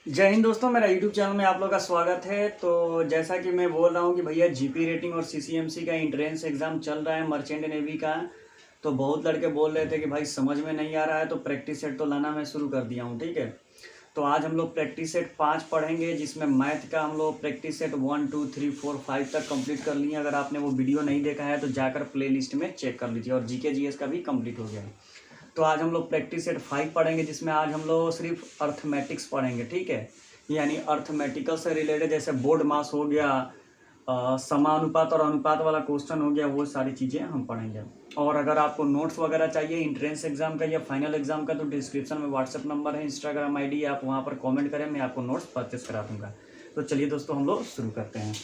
जय हिंद दोस्तों, मेरा यूट्यूब चैनल में आप लोग का स्वागत है। तो जैसा कि मैं बोल रहा हूँ कि भैया जीपी रेटिंग और सीसीएमसी का एंट्रेंस एग्ज़ाम चल रहा है मर्चेंट नेवी का। तो बहुत लड़के बोल रहे थे कि भाई समझ में नहीं आ रहा है, तो प्रैक्टिस सेट तो लाना मैं शुरू कर दिया हूँ। ठीक है, तो आज हम लोग प्रैक्टिस सेट 5 पढ़ेंगे, जिसमें मैथ का हम लोग प्रैक्टिस सेट 1 2 3 4 5 तक कंप्लीट कर लिए। अगर आपने वो वीडियो नहीं देखा है तो जाकर प्ले लिस्ट में चेक कर लीजिए। और जीके जीएस का भी कंप्लीट हो गया है। तो आज हम लोग प्रैक्टिस सेट 5 पढ़ेंगे, जिसमें आज हम लोग सिर्फ अर्थमेटिक्स पढ़ेंगे। ठीक है, यानी अर्थमेटिकल से रिलेटेड, जैसे बोर्ड मास हो गया, समानुपात और अनुपात वाला क्वेश्चन हो गया, वो सारी चीज़ें हम पढ़ेंगे। और अगर आपको नोट्स वगैरह चाहिए इंट्रेंस एग्जाम का या फाइनल एग्जाम का, तो डिस्क्रिप्शन में व्हाट्सएप नंबर है, इंस्टाग्राम आईडी, आप वहाँ पर कमेंट करें, मैं आपको नोट्स परचेस करा दूंगा। तो चलिए दोस्तों, हम लोग शुरू करते हैं।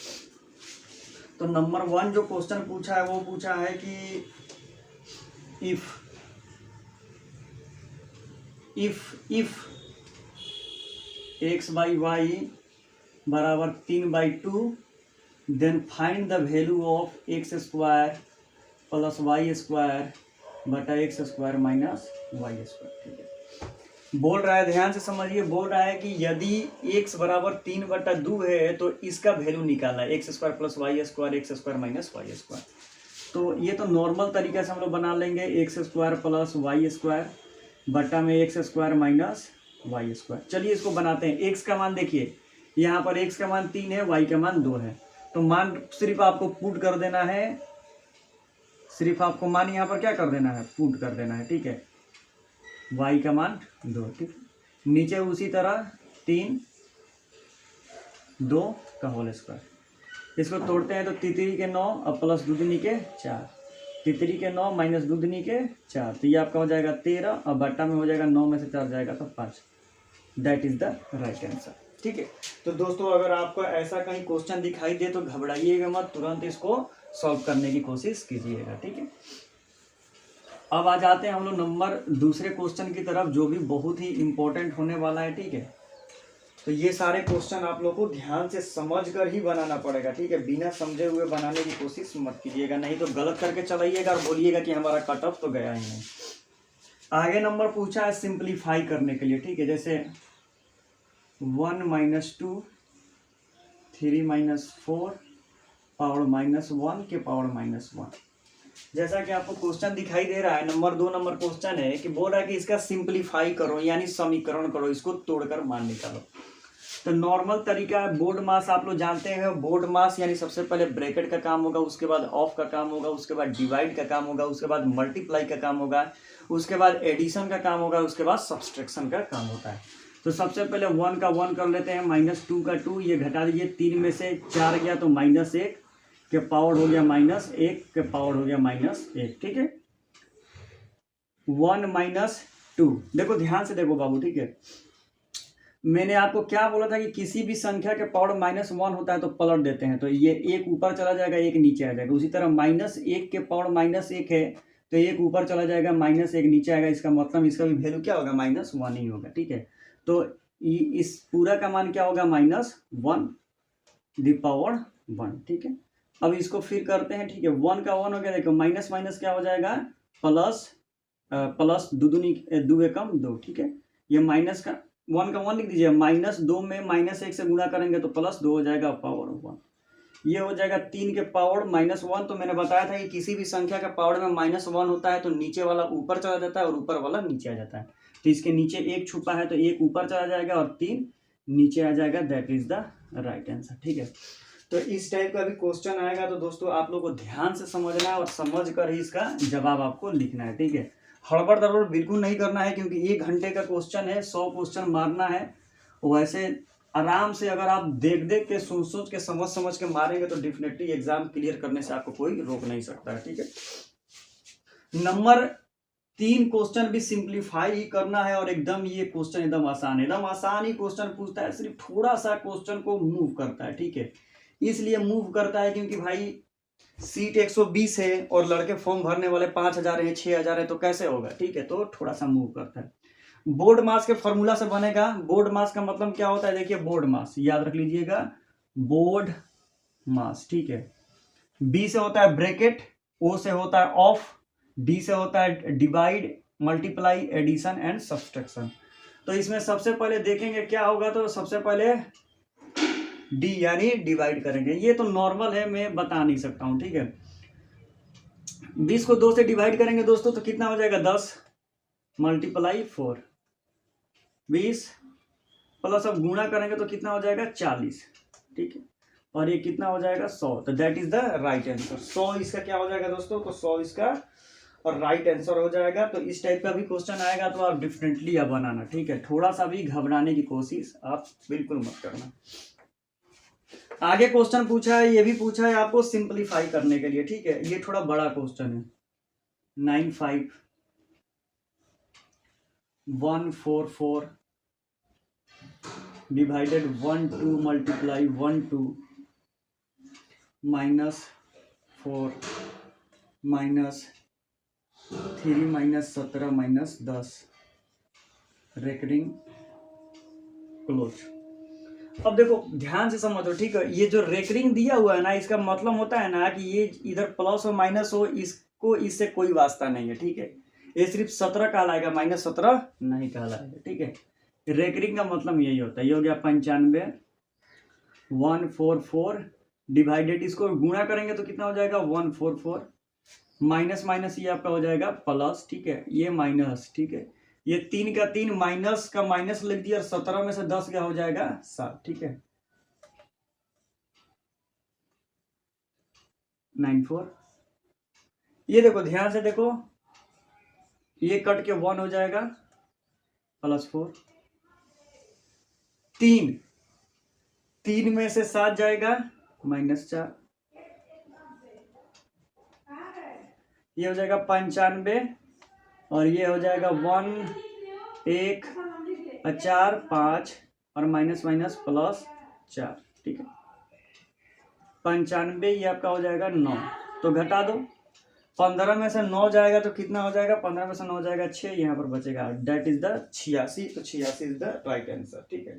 तो नंबर 1 जो क्वेश्चन पूछा है वो पूछा है कि इफ x बाई वाई बराबर 3/2, then find the value of x square plus Y square बटा x square minus Y square. ठीक है, बोल रहा है, ध्यान से समझिए, बोल रहा है कि यदि x बराबर 3/2 है तो इसका वैल्यू निकालना है, X square plus Y square X square minus Y square. तो ये तो नॉर्मल तरीके से हम लोग बना लेंगे, X square plus Y square बटा में X square minus Y square. चलिए इसको बनाते हैं। एक्स का मान देखिए, यहाँ पर एक्स का मान 3 है, वाई का मान 2 है। तो मान सिर्फ आपको पुट कर देना है, सिर्फ आपको मान यहाँ पर क्या कर देना है, पुट कर देना है। ठीक है, वाई का मान 2। ठीक, नीचे उसी तरह 3 2 का होल स्क्वायर। इसको तोड़ते हैं तो तितरी के 9 और प्लस दूधनी के 4, तितरी के 9 माइनस दूधनी के 4, तो ये आपका हो जाएगा 13 और बट्टा में हो जाएगा 9 में से 4 जाएगा तो 5। That is the right answer. ठीक है, तो दोस्तों अगर आपको ऐसा कहीं क्वेश्चन दिखाई दे तो घबराइएगा मत, तुरंत इसको सॉल्व करने की कोशिश कीजिएगा। ठीक है, अब आ जाते हैं हम लोग दूसरे क्वेश्चन की तरफ, जो भी बहुत ही इंपॉर्टेंट होने वाला है। ठीक है, तो ये सारे क्वेश्चन आप लोग को ध्यान से समझ कर ही बनाना पड़ेगा। ठीक है, बिना समझे हुए बनाने की कोशिश मत कीजिएगा, नहीं तो गलत करके चलाइएगा और बोलिएगा कि हमारा कट ऑफ तो गया ही नहीं। आगे नंबर पूछा है सिंप्लीफाई करने के लिए। ठीक है, जैसे 1 - 2 3 - 4 पावर -1 के पावर -1। जैसा कि आपको क्वेश्चन दिखाई दे रहा है, नंबर 2 नंबर क्वेश्चन है कि बोल रहा है कि इसका सिंप्लीफाई करो, यानी समीकरण करो, इसको तोड़कर मान निकालो। तो नॉर्मल तरीका है, बोर्ड मास आप लोग जानते हैं। बोर्ड मास यानी सबसे पहले ब्रैकेट का काम होगा, उसके बाद ऑफ का काम होगा, उसके बाद डिवाइड का काम होगा, उसके बाद मल्टीप्लाई का काम होगा, उसके बाद एडिशन का काम होगा, उसके बाद सब्सट्रैक्शन का काम होता है। तो सबसे पहले 1 का 1 कर लेते हैं, -2 का 2, ये घटा दीजिए, 3 में से 4 गया तो -1 के पावर हो गया -1 के पावर हो गया -1। ठीक है, 1 - 2, देखो ध्यान से देखो बाबू। ठीक है, मैंने आपको क्या बोला था कि किसी भी संख्या के पावर -1 होता है तो पलट देते हैं, तो ये एक ऊपर चला जाएगा, एक नीचे आ जाएगा। उसी तरह -1 के पावर -1 है तो एक ऊपर चला जाएगा, -1 नीचे आएगा। इसका मतलब इसका भी वैल्यू क्या होगा, -1 ही होगा। ठीक है, तो इस पूरा का मान क्या होगा, -1 द पावर 1। ठीक है, अब इसको फिर करते हैं। ठीक है, 1 का 1 हो गया, देखो माइनस माइनस क्या हो जाएगा, प्लस, प्लस 2 एकम 2। ठीक है, ये माइनस का 1 का 1 लिख दीजिए, -2 में -1 से गुणा करेंगे तो +2 हो जाएगा पावर 1। ये हो जाएगा 3 के पावर -1। तो मैंने बताया था कि किसी भी संख्या के पावर में -1 होता है तो नीचे वाला ऊपर चला जाता है और ऊपर वाला नीचे आ जाता है। तो इसके नीचे 1 छुपा है तो 1 ऊपर चला जाएगा और 3 नीचे आ जाएगा। That is the right answer. ठीक है, तो इस टाइप का भी क्वेश्चन आएगा तो दोस्तों आप लोग को ध्यान से समझना है और समझ कर ही इसका जवाब आपको लिखना है। ठीक है, हड़बड़ दड़बड़ बिल्कुल नहीं करना है, क्योंकि 1 घंटे का क्वेश्चन है, 100 क्वेश्चन मारना है। वैसे आराम से अगर आप देख देख के सोच के समझ के मारेंगे तो डेफिनेटली एग्जाम क्लियर करने से आपको कोई रोक नहीं सकता है। ठीक है, नंबर 3 क्वेश्चन भी सिंप्लीफाई ही करना है और एकदम ये क्वेश्चन एकदम आसान है, एकदम आसान ही क्वेश्चन पूछता है, सिर्फ थोड़ा सा क्वेश्चन को मूव करता है। ठीक है, इसलिए मूव करता है क्योंकि भाई सीट 120 है और लड़के फॉर्म भरने वाले 5000 है, 6000 है, तो कैसे होगा। ठीक है, तो थोड़ा सा मूव करता है। बोर्ड मास के फॉर्मूला से बनेगा। बोर्ड मास का मतलब क्या होता है, देखिए बोर्ड मास याद रख लीजिएगा, बोर्ड मास। ठीक है, बी से होता है ब्रैकेट, ओ से होता है ऑफ, डी से होता है divide, multiply, addition and subtraction. तो इसमें सबसे पहले देखेंगे क्या होगा, तो सबसे पहले डी यानी डिवाइड करेंगे। ये तो नॉर्मल है, मैं बता नहीं सकता हूँ, ठीक है। 20 को 2 से डिवाइड करेंगे दोस्तों तो कितना हो जाएगा 10 मल्टीप्लाई 4, 20 प्लस अब गुणा करेंगे तो कितना हो जाएगा 40, ठीक है। और ये कितना हो जाएगा 100, तो that is the right answer. 100 इसका क्या हो जाएगा दोस्तों, तो 100 इसका और राइट आंसर हो जाएगा। तो इस टाइप का भी क्वेश्चन आएगा तो आप डिफरेंटली आप बनाना, ठीक है। थोड़ा सा भी घबराने की कोशिश आप बिल्कुल मत करना। आगे क्वेश्चन पूछा है, ये भी पूछा है आपको सिंपलीफाई करने के लिए, ठीक है। ये थोड़ा बड़ा क्वेश्चन है। 95144 डिवाइडेड 12 मल्टीप्लाई 12 -4 -3 -17 -10 रेकरिंग क्लोज। अब देखो ध्यान से समझो, ठीक है। ये जो रेकरिंग दिया हुआ है ना, इसका मतलब होता है ना कि ये इधर प्लस हो माइनस हो, इसको इससे कोई वास्ता नहीं है, ठीक है। ये सिर्फ 17 कहलाएगा, -17 नहीं कहलाएगा, ठीक है। रेकरिंग का मतलब यही होता है। ये हो गया 95 144 डिवाइडेड, इसको गुणा करेंगे तो कितना हो जाएगा 144 माइनस माइनस ये आपका हो जाएगा प्लस, ठीक है। ये माइनस, ठीक है। ये 3 का 3 माइनस का माइनस लिख दिया और 17 में से 10 क्या हो जाएगा 7, ठीक है। 94। ये देखो ध्यान से देखो, ये कट के 1 हो जाएगा +4, 3 में से 7 जाएगा -4, ये हो जाएगा 95 और ये हो जाएगा 1 1 4 5 और माइनस माइनस +4, ठीक है। 95 ये आपका हो जाएगा 9, तो घटा दो। 15 में से 9 जाएगा तो कितना हो जाएगा, 15 में से 9 जाएगा 6, यहाँ पर बचेगा डेट इज द 86, तो 86 इज द राइट आंसर, ठीक है।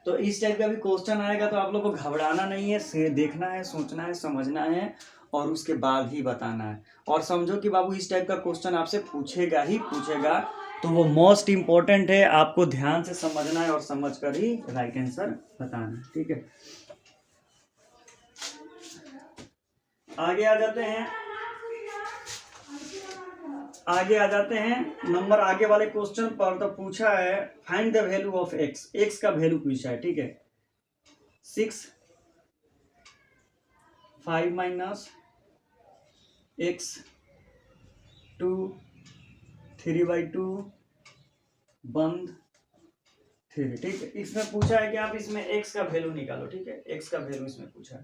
तो इस टाइप का भी क्वेश्चन आएगा तो आप लोग को घबराना नहीं है, देखना है, सोचना है, समझना है और उसके बाद ही बताना है। और समझो कि बाबू इस टाइप का क्वेश्चन आपसे पूछेगा ही पूछेगा, तो वो मोस्ट इंपॉर्टेंट है, आपको ध्यान से समझना है और समझकर ही राइट आंसर बताना है, ठीक है। आगे आ जाते हैं नंबर आगे वाले क्वेश्चन पर। तो पूछा है find the value of x, x का वैल्यू पूछा है, ठीक है। 6 5 - x 2 3/2 बंद 3, ठीक है। इसमें पूछा है कि आप इसमें x का वैल्यू निकालो, ठीक है। x का वैल्यू इसमें पूछा है,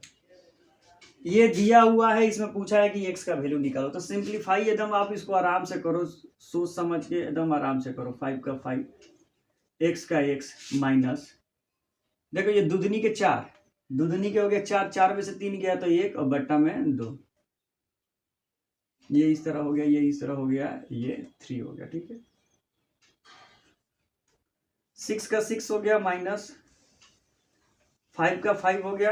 ये दिया हुआ है, इसमें पूछा है कि x का वैल्यू निकालो। तो सिंपलीफाई एकदम आप इसको आराम से करो, सोच समझ के एकदम आराम से करो। 5 का 5 x का x माइनस, देखो ये दुधनी के 4, दुधनी के हो गया 4, 4 में से 3 गया तो 1 और बट्टा में 2, ये इस तरह हो गया, ये इस तरह हो गया, ये 3 हो गया, ठीक है। 6 का 6 हो गया माइनस 5 का 5 हो गया,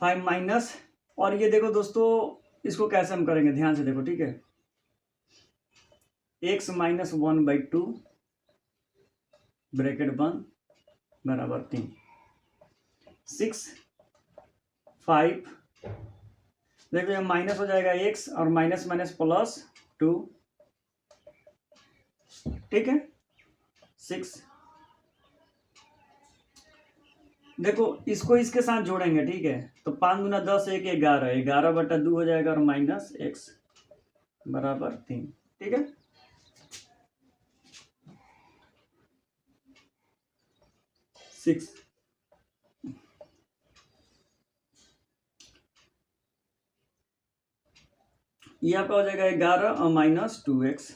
5 माइनस, और ये देखो दोस्तों इसको कैसे हम करेंगे, ध्यान से देखो, ठीक है। x - 1/2 ब्रैकेट बंद बराबर 3, 6 5, देखो ये माइनस हो जाएगा x और माइनस माइनस +2, ठीक है। 6, देखो इसको इसके साथ जोड़ेंगे, ठीक है। तो 5 × 10 1 11, 11/2 हो जाएगा और माइनस x बराबर 3, ठीक है। 6 ये आपका हो जाएगा 11 और माइनस 2x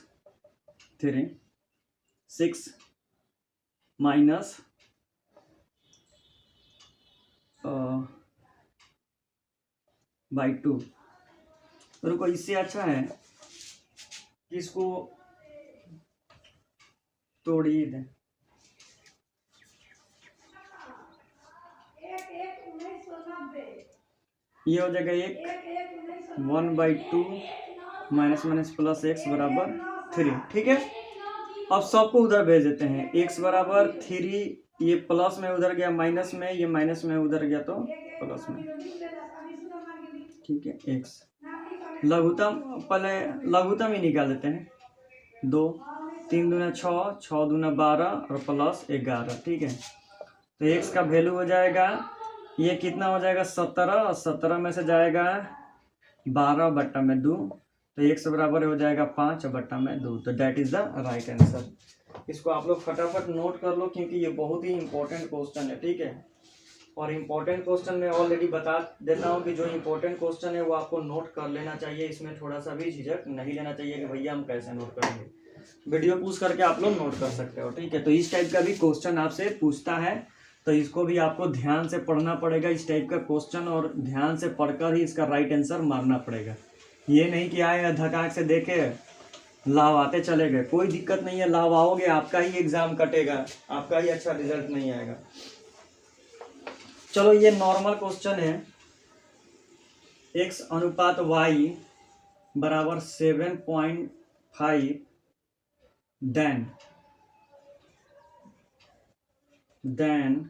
3, 6 माइनस /2। रुको, इससे अच्छा है कि इसको तोड़िए दें, ये हो जाएगा 1 1/2 माइनस माइनस प्लस एक्स बराबर 3, ठीक है। अब सबको उधर भेज देते हैं, x बराबर 3, ये प्लस में उधर गया माइनस में, ये माइनस में उधर गया तो प्लस में, ठीक है। x लघुत्तम, पहले लघुत्तम ही निकाल देते हैं। 2 3 दूना 6, 6 दूना 12 और प्लस 11, ठीक है। तो x का वैल्यू हो जाएगा, ये कितना हो जाएगा 17, और 17 में से जाएगा 12/2, तो x बराबर हो जाएगा 5/2। तो that is the right answer. इसको आप लोग फटाफट नोट कर लो, क्योंकि ये बहुत ही इंपॉर्टेंट क्वेश्चन है, ठीक है। और इम्पोर्टेंट क्वेश्चन में ऑलरेडी बता देता हूँ कि जो इम्पोर्टेंट क्वेश्चन है वो आपको नोट कर लेना चाहिए, इसमें थोड़ा सा भी झिझक नहीं लेना चाहिए कि भैया हम कैसे नोट करेंगे। वीडियो पूछ करके आप लोग नोट कर सकते हो, ठीक है। तो इस टाइप का भी क्वेश्चन आपसे पूछता है, तो इसको भी आपको ध्यान से पढ़ना पड़ेगा, इस टाइप का क्वेश्चन, और ध्यान से पढ़कर ही इसका राइट आंसर मारना पड़ेगा। ये नहीं कि आए धकाक से देखे लावाते चले गए, कोई दिक्कत नहीं है, लावाओगे आपका ही एग्जाम कटेगा, आपका ही अच्छा रिजल्ट नहीं आएगा। चलो ये नॉर्मल क्वेश्चन है, x अनुपात y बराबर 7.5 देन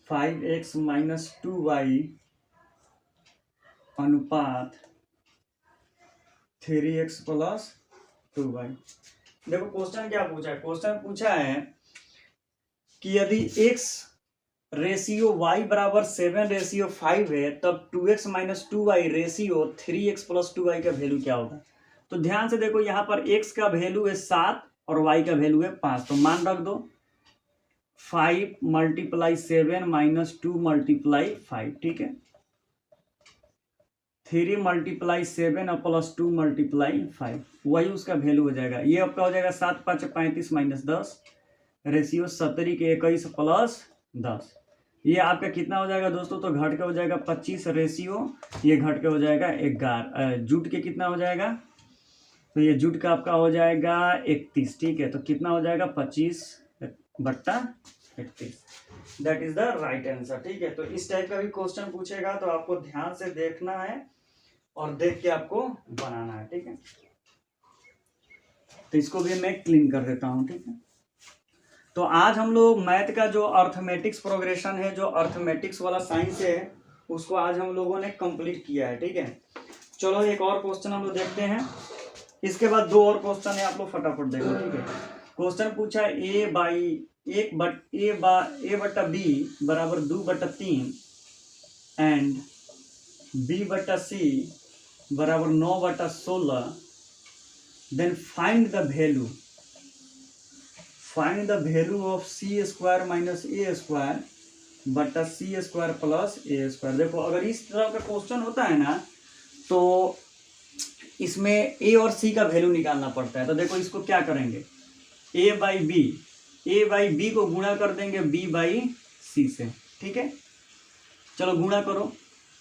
5x माइनस 2y अनुपात 3x प्लस 2y। देखो क्वेश्चन क्या पूछा है, क्वेश्चन पूछा है कि यदि x रेशियो y बराबर 7:5 है, तब 2x minus 2y ratio 3x plus 2y का वैल्यू क्या होगा। तो ध्यान से देखो, यहाँ पर x का वैल्यू है 7 और y का वैल्यू है 5, तो मान रख दो 5 × 7 माइनस 2 × 5, ठीक है। 3 × 7 और प्लस 2 × 5, वही उसका वैल्यू हो जाएगा। ये आपका हो जाएगा 7 × 5 = 35 माइनस 10 रेशियो 70 के 21 प्लस 10। ये आपका कितना हो जाएगा दोस्तों, तो घट के हो जाएगा 25 रेशियो, ये घट के हो जाएगा 11, जुट के कितना हो जाएगा, तो ये जुट का आपका हो जाएगा 31, ठीक है। तो कितना हो जाएगा 25/31, that is the right answer, ठीक है। तो इस टाइप का भी क्वेश्चन पूछेगा तो आपको ध्यान से देखना है और देख के आपको बनाना है, ठीक है। तो इसको भी मैं क्लीन कर देता हूँ, ठीक है। तो आज हम लोग मैथ का जो अर्थमेटिक्स प्रोग्रेशन है, जो अर्थमेटिक्स वाला साइंस है, उसको आज हम लोगों ने कंप्लीट किया है, ठीक है। चलो एक और क्वेश्चन हम लोग देखते हैं, इसके बाद 2 और क्वेश्चन है, आप लोग फटाफट देखो, ठीक है। क्वेश्चन पूछा है a बटा b बराबर 2/3 एंड b/c बराबर 9/16, then find the value of c² minus a² बटा c² प्लस a²। देखो अगर इस तरह का क्वेश्चन होता है ना, तो इसमें a और c का वैल्यू निकालना पड़ता है। तो देखो इसको क्या करेंगे, a/b को गुणा कर देंगे b/c से, ठीक है। चलो गुणा करो,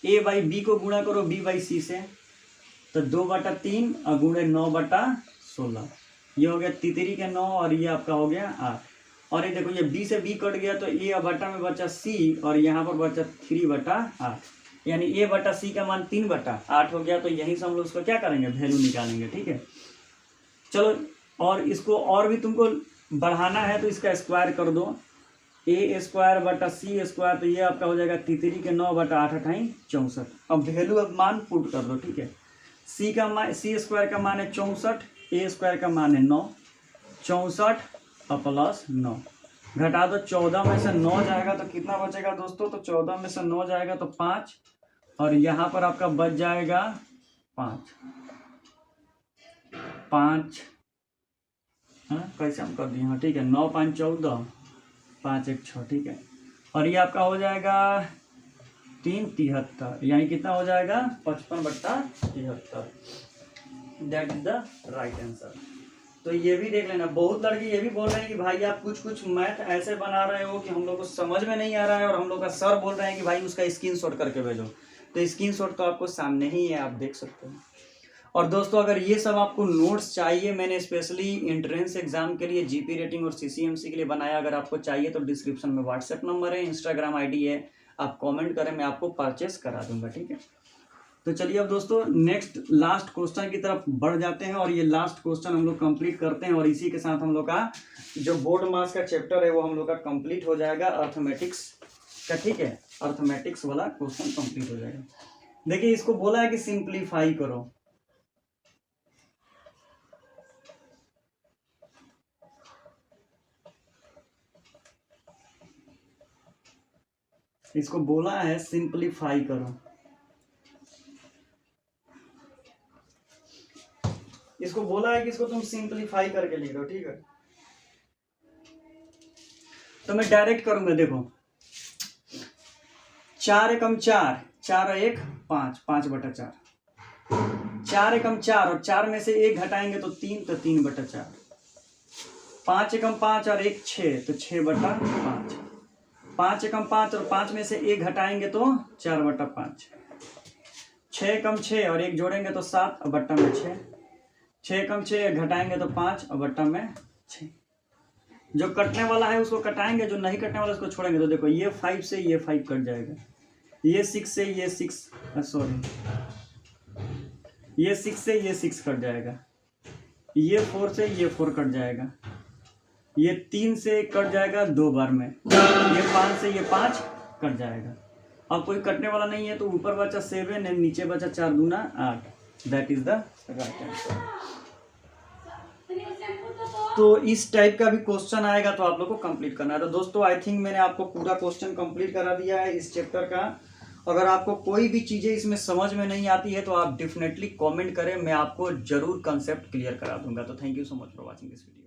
a/b को गुणा करो b/c से, तो 2/3 और गुणे 9/16, ये हो गया 3 के 9 और ये आपका हो गया 8। और ये देखो ये b से b कट गया, तो a बटा में बचा c और यहाँ पर बचा 3/8, यानी a/c का मान 3/8 हो गया। तो यहीं से हम लोग उसको क्या करेंगे, वैल्यू निकालेंगे, ठीक है। चलो और इसको और भी तुमको बढ़ाना है तो इसका स्क्वायर कर दो, a² बटा c², तो ये आपका हो जाएगा 3 के 9/8 = 64। अब वैल्यू अब मान पुट कर दो, ठीक है। c² का मान है 64, a² का मान है 9, 64 और प्लस 9, घटा दो 14 में से 9 जाएगा तो कितना बचेगा दोस्तों, तो 14 में से 9 जाएगा तो 5, और यहाँ पर आपका बच जाएगा 5, कैसे हम कर दिए, हाँ ठीक है, 9 × 5 = 14, 5 × 1 = 6, ठीक है। और ये आपका हो जाएगा 3 × 73, यानी कितना हो जाएगा 55/73, that is the right answer. तो ये भी देख लेना, बहुत लड़के ये भी बोल रहे हैं कि भाई आप कुछ मैथ ऐसे बना रहे हो कि हम लोग को समझ में नहीं आ रहा है, और हम लोग का सर बोल रहे हैं कि भाई उसका स्क्रीनशॉट करके भेजो। तो स्क्रीनशॉट तो आपको सामने ही है, आप देख सकते हो। और दोस्तों अगर ये सब आपको नोट्स चाहिए, मैंने स्पेशली एंट्रेंस एग्जाम के लिए जीपी रेटिंग और सीसीएमसी के लिए बनाया, अगर आपको चाहिए तो डिस्क्रिप्शन में व्हाट्सएप नंबर है, इंस्टाग्राम आईडी है, आप कमेंट करें, मैं आपको परचेस करा दूंगा, ठीक है। तो चलिए अब दोस्तों नेक्स्ट लास्ट क्वेश्चन की तरफ बढ़ जाते हैं और ये लास्ट क्वेश्चन हम लोग कंप्लीट करते हैं और इसी के साथ हम लोग का जो बोर्ड मास का चैप्टर है वो हम लोग का कंप्लीट हो जाएगा अर्थमेटिक्स का। ठीक है, अर्थमेटिक्स वाला क्वेश्चन कंप्लीट हो जाएगा। देखिए इसको बोला है कि सिंप्लीफाई करो। इसको बोला है सिंप्लीफाई करो। इसको बोला है कि इसको तुम सिंप्लीफाई करके लिख दो। ठीक है, तो मैं डायरेक्ट करूंगा। देखो 4 एकम 4, 4 और 1 5, 5/4, 4 एकम 4 और 4 में से 1 घटाएंगे तो 3, तो 3/4, 5 एकम 5 और 1 6, तो 6/5, 5 एकम 5 और 5 में से 1 घटाएंगे तो 4/5, 6 एकम 6 और 1 जोड़ेंगे तो 7/6, 6 एकम 6 घटाएंगे तो 5/6। जो कटने वाला है उसको कटाएंगे, जो नहीं कटने वाला उसको छोड़ेंगे। तो देखो ये 5 से ये 5 कट जाएगा, ये 6 से ये 6 सॉरी ये 6 से ये 6 कट जाएगा, ये 4 से ये 4 कट जाएगा, ये 3 से कट जाएगा 2 बार में, ये 5 से ये 5 कट जाएगा। अब कोई कटने वाला नहीं है तो ऊपर बचा 7 और नीचे बचा 4 दूना 8। That is the right answer. तो इस टाइप का भी क्वेश्चन आएगा तो आप लोग को कंप्लीट करना है। तो दोस्तों आई थिंक मैंने आपको पूरा क्वेश्चन कंप्लीट करा दिया है इस चैप्टर का। अगर आपको कोई भी चीज़ें इसमें समझ में नहीं आती है तो आप डेफिनेटली कमेंट करें, मैं आपको जरूर कंसेप्ट क्लियर करा दूंगा। तो thank you so much for watching this video.